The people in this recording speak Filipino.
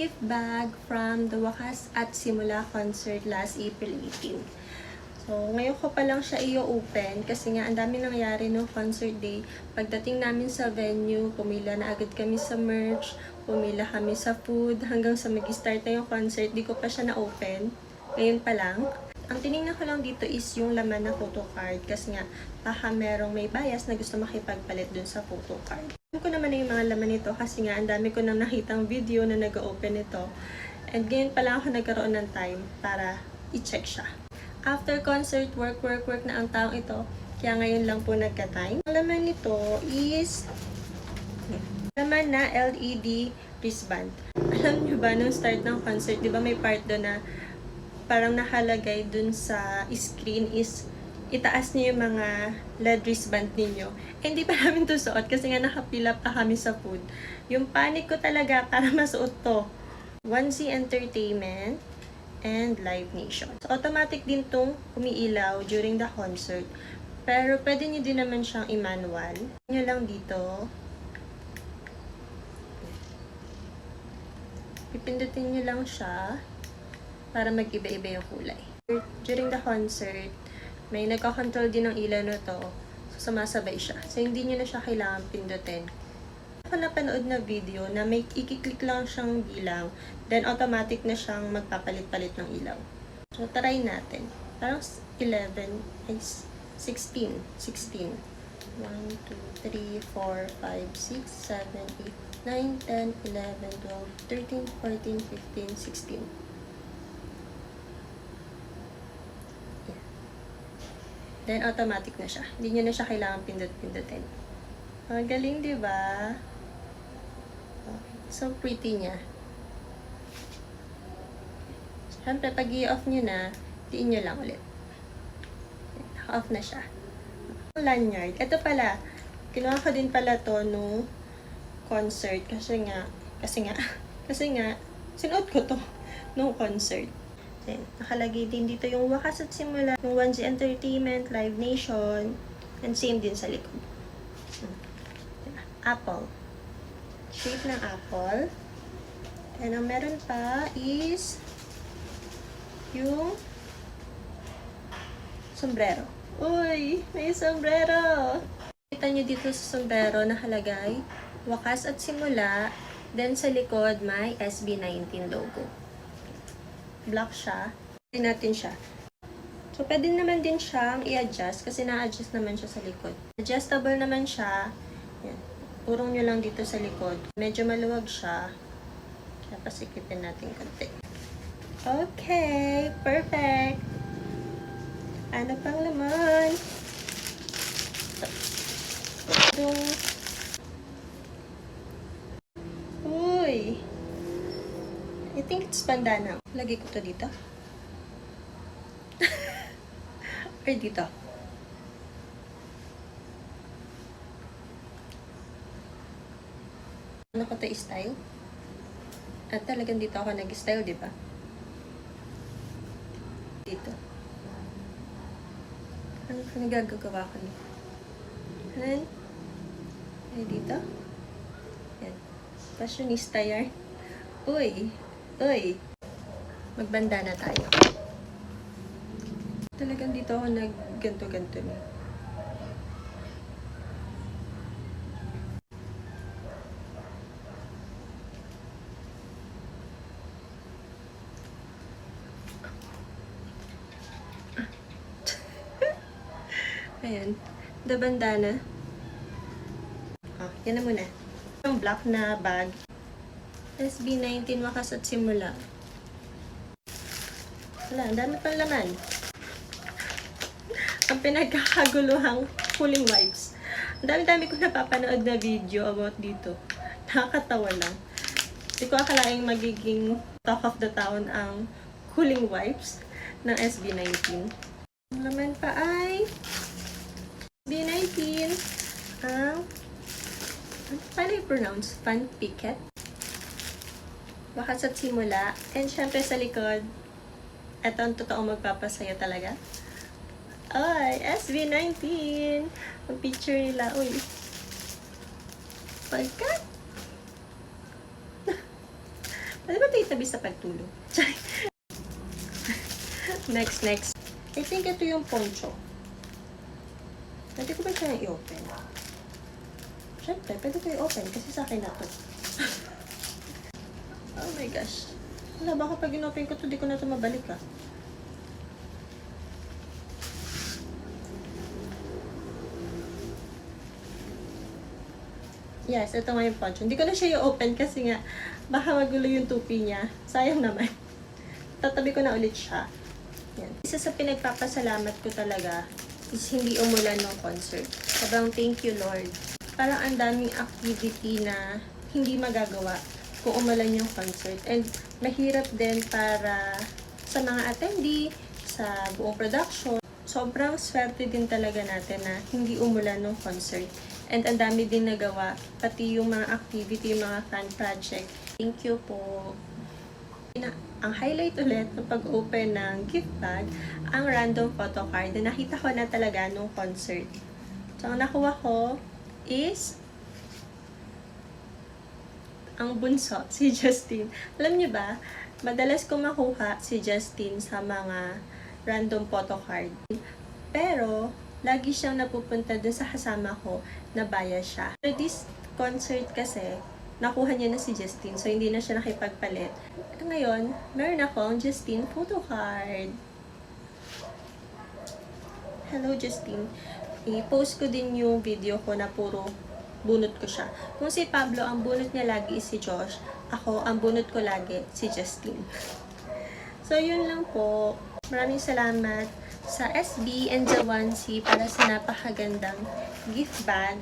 gift bag from the Wakas at Simula concert last April 18. So, ngayon ko pa lang siya i-open kasi nga ang dami nangyari no concert day. Pagdating namin sa venue, pumila na agad kami sa merch, pumila kami sa food, hanggang sa mag-start na yung concert, di ko pa siya na-open. Ngayon pa lang. Ang tinignan ko lang dito is yung laman ng photo card kasi nga baka merong may bias na gusto makipagpalit dun sa photo card. Alam ko naman na yung mga laman nito kasi nga ang dami ko nang nakitang video na nag-open ito. And ngayon pa lang ako nagkaroon ng time para i-check siya. After concert, work na ang taong ito. Kaya ngayon lang po nagka-time. Ang laman nito is laman na LED wristband. Alam nyo ba, nung start ng concert, di ba may part doon na parang nakalagay dun sa screen is itaas niyo yung mga LED wristband ninyo. Eh, hindi pa namin to suot kasi nga nakapilap pa kami sa food. Yung panic ko talaga para masuot to. 1Z Entertainment and Live Nation. So, automatic din tong umiilaw during the concert. Pero, pwede nyo din naman siyang i-manual. Nyo lang dito. Pipindutin nyo lang siya para mag-iba-iba yung kulay. During the concert, may nagka-control din ng ilaw na to. So, sumasabay siya. So, hindi nyo na siya kailangan pindutin. Ako napanood na video na may ikiklik lang siyang bilang, then automatic na siyang magpapalit-palit ng ilaw. So, try natin. Parang 11, ay 16. 1, 2, 3, 4, 5, 6, 7, 8, 9, 10, 11, 12, 13, 14, 15, 16. Then, automatic na siya. Hindi nyo na siya kailangan pindut-pindutin. Ang galing, di ba? So pretty niya. Siyempre, pag i-off nyo na, diin nyo lang ulit. Naka-off na siya. Lanyard. Ito pala, kinuha ko din pala to nung concert. Kasi nga, sinuot ko to nung concert. Then, nakalagay din dito yung Wakas at Simula, yung 1Z Entertainment, Live Nation, and same din sa likod. Apple. Shape ng apple. And ang meron pa is yung sombrero. Uy! May sombrero! Kita nyo dito sa sombrero nakalagay Wakas at Simula. Then sa likod may SB19 logo. Black siya. Pwede natin siya. So, pwede naman din siyang i-adjust kasi na-adjust naman siya sa likod. Adjustable naman siya. Yan. Purong nyo lang dito sa likod. Medyo maluwag siya. Kaya pasikipin natin konti. Okay. Perfect. Ano pang laman? Uy! I think it's bandana. Lagay ko to dito. Or dito. Ano ko to style? At talagang dito ako nag-style, di ba? Dito. Ano nagagagawa ko nito? Ano? Ay, dito. Yan. Fashionista yarn. Uy! Uy! Magbanda na tayo. Talagang dito ako nag-ganto-ganto na. Ayan. The bandana. Oh, yan na muna. Yung black na bag. SB19 Wakas at Simula. Wala, ang dami pang laman. Ang pinagkakaguluhang cooling wipes. Ang dami-dami ko napapanood na video about dito. Nakakatawa lang. Hindi ko akalaing magiging talk of the town ang cooling wipes ng SB19. Ang laman pa ay SB19 ang paano i-pronounce? Fun Picket. Wakas at Simula. And syempre sa likod, ito ang totoong magpapasaya talaga. Ay, SB19! Ang picture nila. Uy. Pagkat! Ano ba tayo sa pagtulog? Next. I think ito yung poncho. Pwede ko ba siya i-open? Siyempre, pwede ko i-open kasi sa akin na to. Oh my gosh. Wala, baka pag in-open ko to, di ko na to mabalik ah. Yes, ito nga yung poncho. Hindi ko na siya i-open kasi nga, baka magulo yung tupi niya. Sayang naman. Tatabi ko na ulit siya. Yan. Isa sa pinagpapasalamat ko talaga is hindi umulan ng concert. Sobrang thank you, Lord. Parang ang daming activity na hindi magagawa kung umulan yung concert. And mahirap din para sa mga attendee, sa buong production. Sobrang swerte din talaga natin na hindi umulan ng concert. And ang dami din nagawa, pati yung mga activity, yung mga fan project. Thank you po. Ang highlight ulit ng pag-open ng gift bag, ang random photo card na nakita ko na talaga nung concert. So, ang nakuha ko is ang bunso, si Justin. Alam niyo ba, madalas ko makuha si Justin sa mga random photo card. Pero, lagi siyang napupunta dun sa kasama ko na bias siya. For this concert kasi, nakuha niya na si Justin, so hindi na siya nakipagpalit. At ngayon, meron akong Justin photo card. Hello Justin. I-post ko din yung video ko na puro bunot ko siya. Kung si Pablo, ang bunot niya lagi is si Josh. Ako, ang bunot ko lagi si Justin. So, yun lang po. Maraming salamat sa SB and Jawansi para sa napakagandang gift bag.